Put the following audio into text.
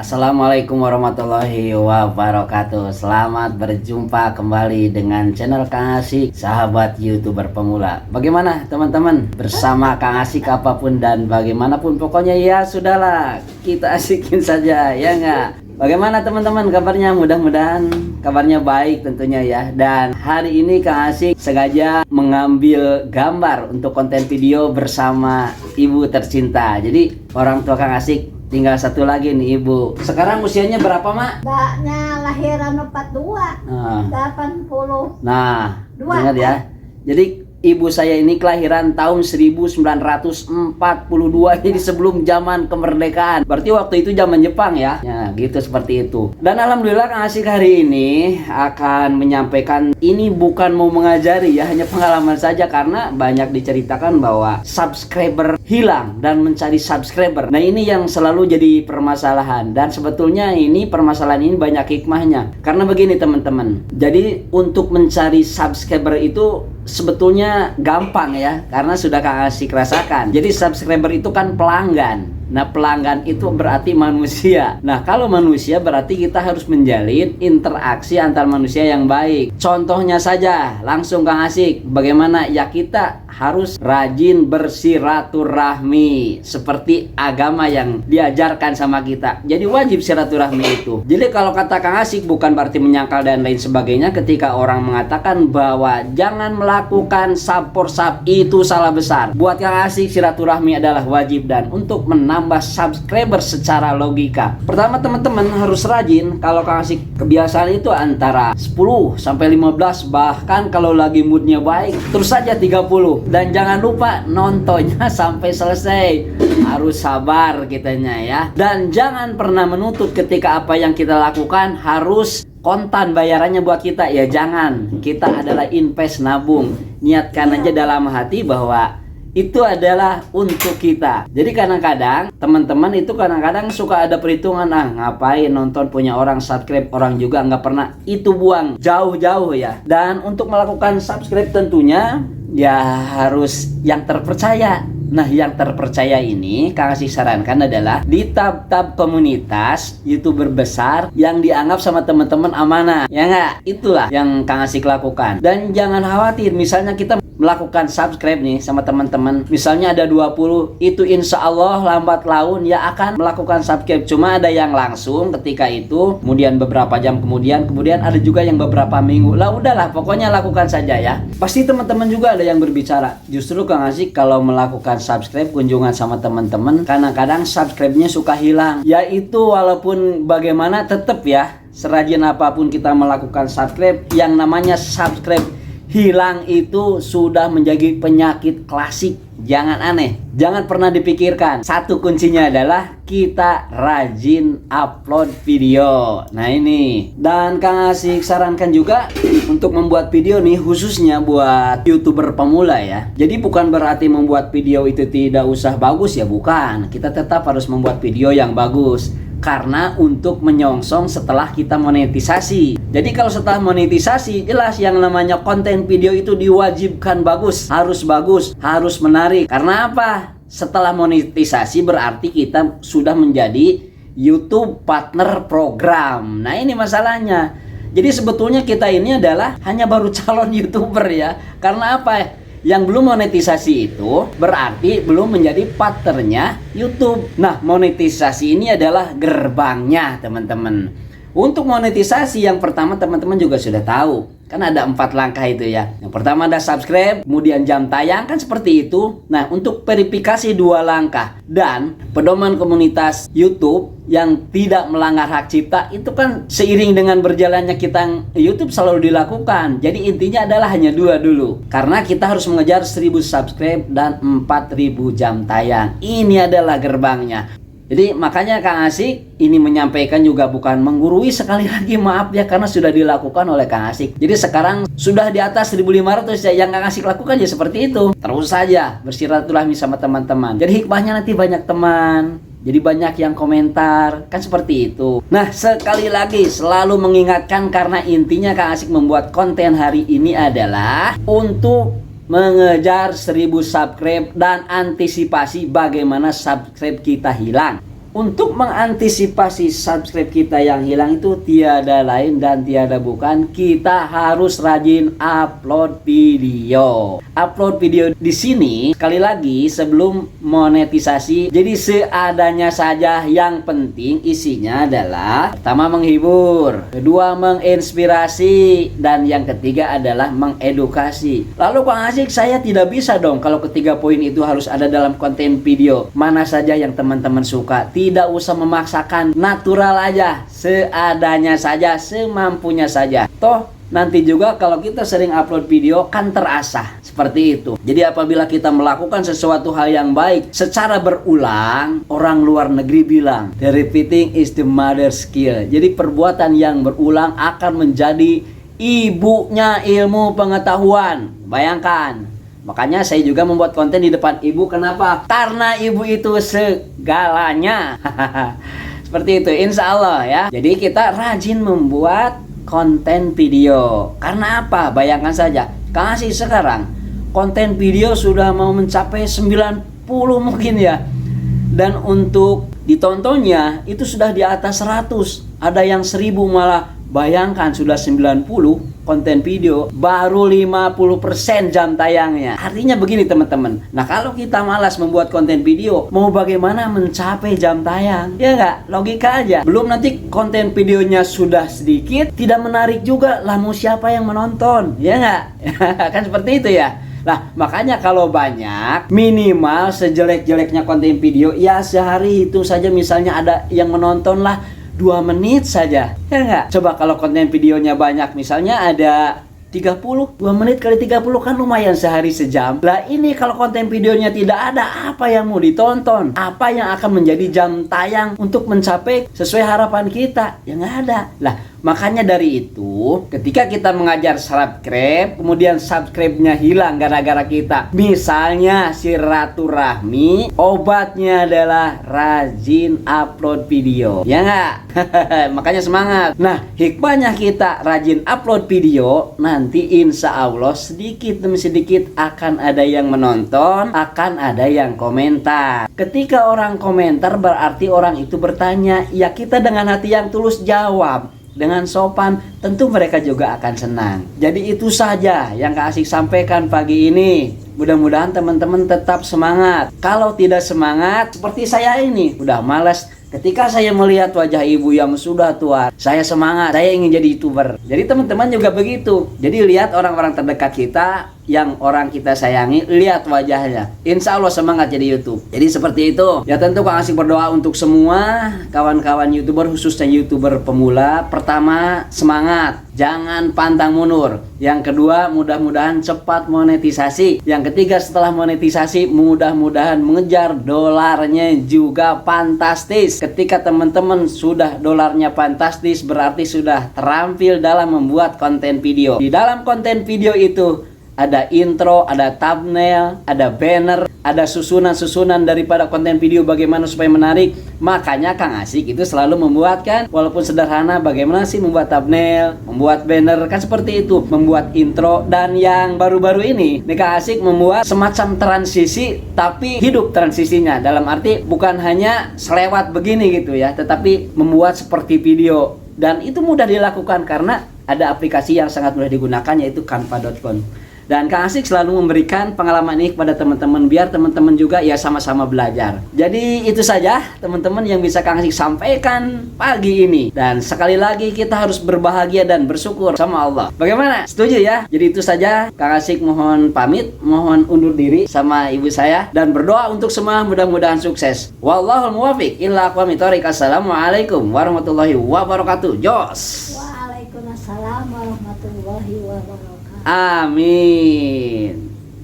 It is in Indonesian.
Assalamualaikum warahmatullahi wabarakatuh. Selamat berjumpa kembali dengan channel Kang Asik, sahabat YouTuber pemula. Bagaimana teman-teman? Bersama Kang Asik apapun dan bagaimanapun, pokoknya ya sudahlah, kita asikin saja, ya enggak? Bagaimana teman-teman kabarnya? Mudah-mudahan kabarnya baik tentunya ya. Dan hari ini Kang Asik sengaja mengambil gambar untuk konten video bersama ibu tercinta. Jadi orang tua Kang Asik tinggal satu lagi nih ibu. Sekarang usianya berapa, Mak? Mbaknya lahiran 42, 80. Nah, Dua. ingat ya. Jadi ibu saya ini kelahiran tahun 1942, jadi sebelum zaman kemerdekaan. Berarti waktu itu zaman Jepang ya. Ya, gitu seperti itu. Dan alhamdulillah Kang Asik hari ini akan menyampaikan, ini bukan mau mengajari ya, hanya pengalaman saja karena banyak diceritakan bahwa subscriber hilang dan mencari subscriber. Nah, ini yang selalu jadi permasalahan dan sebetulnya ini permasalahan ini banyak hikmahnya. Karena begini teman-teman. Jadi untuk mencari subscriber itu sebetulnya gampang ya, karena sudah Kang Asik rasakan. Jadi subscriber itu kan pelanggan. Nah, pelanggan itu berarti manusia. Nah, kalau manusia berarti kita harus menjalin interaksi antar manusia yang baik. Contohnya saja, langsung Kang Asik, bagaimana ya, kita harus rajin bersiraturahmi seperti agama yang diajarkan sama kita. Jadi wajib silaturahmi itu. Jadi kalau kata Kang Asik bukan berarti menyangkal dan lain sebagainya ketika orang mengatakan bahwa jangan melakukan sap itu salah besar. Buat Kang Asik silaturahmi adalah wajib dan untuk menambah subscriber secara logika. Pertama teman-teman harus rajin. Kalau Kang Asik kebiasaan itu antara 10 sampai 15, bahkan kalau lagi moodnya baik terus saja 30. Dan jangan lupa nontonnya sampai selesai. Harus sabar kitanya ya. Dan jangan pernah menuntut ketika apa yang kita lakukan harus kontan bayarannya buat kita. Ya jangan. Kita adalah invest, nabung. Niatkan aja dalam hati bahwa itu adalah untuk kita. Jadi kadang-kadang teman-teman itu kadang-kadang suka ada perhitungan, ngapain nonton punya orang subscribe, orang juga nggak pernah. Itu buang jauh-jauh ya. Dan untuk melakukan subscribe tentunya ya harus yang terpercaya. Nah, yang terpercaya ini Kang Asik sarankan adalah di tab-tab komunitas YouTuber besar yang dianggap sama teman-teman amanah. Ya nggak? Itulah yang Kang Asik lakukan. Dan jangan khawatir, misalnya kita melakukan subscribe nih sama teman-teman, misalnya ada 20, itu insya Allah lambat laun ya akan melakukan subscribe. Cuma ada yang langsung ketika itu, kemudian beberapa jam kemudian ada juga yang beberapa minggu. Lah udahlah, pokoknya lakukan saja ya. Pasti teman-teman juga ada yang berbicara. Justru Kang Asik kalau melakukan subscribe kunjungan sama teman-teman, kadang-kadang subscribe-nya suka hilang. Yaitu walaupun bagaimana tetap ya, serajin apapun kita melakukan subscribe, yang namanya subscribe hilang itu sudah menjadi penyakit klasik. Jangan aneh, jangan pernah dipikirkan. Satu kuncinya adalah kita rajin upload video. Nah ini, dan Kang Asik sarankan juga untuk membuat video nih khususnya buat YouTuber pemula ya. Jadi bukan berarti membuat video itu tidak usah bagus ya, bukan. Kita tetap harus membuat video yang bagus. Karena untuk menyongsong setelah kita monetisasi. Jadi kalau setelah monetisasi, jelas yang namanya konten video itu diwajibkan bagus, harus menarik. Karena apa? Setelah monetisasi berarti kita sudah menjadi YouTube partner program. Nah ini masalahnya. Jadi sebetulnya kita ini adalah hanya baru calon YouTuber ya. Karena apa? Yang belum monetisasi itu berarti belum menjadi partnernya YouTube. Nah, monetisasi ini adalah gerbangnya teman-teman. Untuk monetisasi yang pertama teman-teman juga sudah tahu. Kan ada 4 langkah itu ya. Yang pertama ada subscribe, kemudian jam tayang, kan seperti itu. Nah, untuk verifikasi 2 langkah. Dan pedoman komunitas YouTube yang tidak melanggar hak cipta itu kan seiring dengan berjalannya kita YouTube selalu dilakukan. Jadi intinya adalah hanya 2 dulu. Karena kita harus mengejar 1000 subscribe dan 4000 jam tayang. Ini adalah gerbangnya. Jadi makanya Kang Asik ini menyampaikan juga bukan menggurui, sekali lagi maaf ya, karena sudah dilakukan oleh Kang Asik. Jadi sekarang sudah di atas 1500 ya, yang Kang Asik lakukan ya seperti itu. Terus saja bersiraturahmi sama teman-teman. Jadi hikmahnya nanti banyak teman. Jadi banyak yang komentar, kan seperti itu. Nah, sekali lagi selalu mengingatkan karena intinya Kang Asik membuat konten hari ini adalah untuk mengejar 1000 subscribe dan antisipasi bagaimana subscribe kita hilang. Untuk mengantisipasi subscribe kita yang hilang itu tiada lain dan tiada bukan, kita harus rajin upload video. Upload video di sini sekali lagi sebelum monetisasi. Jadi seadanya saja, yang penting isinya adalah pertama menghibur, kedua menginspirasi, dan yang ketiga adalah mengedukasi. Lalu Kang Asik, saya tidak bisa dong kalau ketiga poin itu harus ada dalam konten video. Mana saja yang teman-teman suka. Tidak usah memaksakan, natural aja, seadanya saja, semampunya saja. Toh nanti juga kalau kita sering upload video kan terasah seperti itu. Jadi apabila kita melakukan sesuatu hal yang baik secara berulang, orang luar negeri bilang the repeating is the mother skill. Jadi perbuatan yang berulang akan menjadi ibunya ilmu pengetahuan. Bayangkan. Makanya saya juga membuat konten di depan ibu. Kenapa? Karena ibu itu segalanya. Seperti itu, insya Allah ya. Jadi kita rajin membuat konten video. Karena apa? Bayangkan saja, kasih sekarang konten video sudah mau mencapai 90 mungkin ya. Dan untuk ditontonnya itu sudah di atas 100. Ada yang 1000 malah. Bayangkan sudah 90 konten video, baru 50% jam tayangnya. Artinya begini teman-teman. Nah kalau kita malas membuat konten video, mau bagaimana mencapai jam tayang? Ya nggak? Logika aja. Belum nanti konten videonya sudah sedikit, tidak menarik juga. Lah mau siapa yang menonton? Ya nggak? Kan seperti itu ya. Nah makanya kalau banyak, minimal sejelek-jeleknya konten video, ya sehari itu saja misalnya ada yang menonton lah 2 menit saja, ya nggak? Coba kalau konten videonya banyak, misalnya ada 30, 2 menit kali 30 kan lumayan sehari sejam. Lah ini kalau konten videonya tidak ada, apa yang mau ditonton? Apa yang akan menjadi jam tayang untuk mencapai sesuai harapan kita? Ya nggak ada. Lah makanya dari itu, ketika kita mengajar subscribe, kemudian subscribe-nya hilang gara-gara kita, misalnya silaturahmi, obatnya adalah rajin upload video. Ya nggak? Makanya semangat. Nah, hikmahnya kita rajin upload video, nanti insya Allah sedikit demi sedikit akan ada yang menonton, akan ada yang komentar. Ketika orang komentar berarti orang itu bertanya, ya kita dengan hati yang tulus jawab. Dengan sopan, tentu mereka juga akan senang. Jadi itu saja yang Kak Asik sampaikan pagi ini. Mudah-mudahan teman-teman tetap semangat. Kalau tidak semangat, seperti saya ini, udah malas. Ketika saya melihat wajah ibu yang sudah tua, saya semangat, saya ingin jadi YouTuber. Jadi teman-teman juga begitu. Jadi lihat orang-orang terdekat kita, yang orang kita sayangi, lihat wajahnya. Insya Allah semangat jadi YouTube. Jadi seperti itu. Ya tentu Kang Asik berdoa untuk semua kawan-kawan YouTuber, khususnya YouTuber pemula. Pertama, semangat. Jangan pantang mundur. Yang kedua, mudah-mudahan cepat monetisasi. Yang ketiga, setelah monetisasi, mudah-mudahan mengejar dolarnya juga fantastis. Ketika teman-teman sudah dolarnya fantastis, berarti sudah terampil dalam membuat konten video. Di dalam konten video itu ada intro, ada thumbnail, ada banner, ada susunan-susunan daripada konten video bagaimana supaya menarik. Makanya Kang Asik itu selalu membuatkan, walaupun sederhana, bagaimana sih membuat thumbnail, membuat banner, kan seperti itu, membuat intro. Dan yang baru-baru ini Kang Asik membuat semacam transisi, tapi hidup transisinya. Dalam arti bukan hanya selewat begini gitu ya, tetapi membuat seperti video. Dan itu mudah dilakukan karena ada aplikasi yang sangat mudah digunakan, yaitu canva.com. Dan Kang Asik selalu memberikan pengalaman ini kepada teman-teman biar teman-teman juga ya sama-sama belajar. Jadi itu saja teman-teman yang bisa Kang Asik sampaikan pagi ini. Dan sekali lagi kita harus berbahagia dan bersyukur sama Allah. Bagaimana? Setuju ya? Jadi itu saja, Kang Asik mohon pamit, mohon undur diri sama ibu saya dan berdoa untuk semua mudah-mudahan sukses. Wallahul muwaffiq illa aqwamit thoriq. Assalamualaikum warahmatullahi wabarakatuh. Jos. Waalaikumsalam warahmatullahi wabarakatuh. Amin.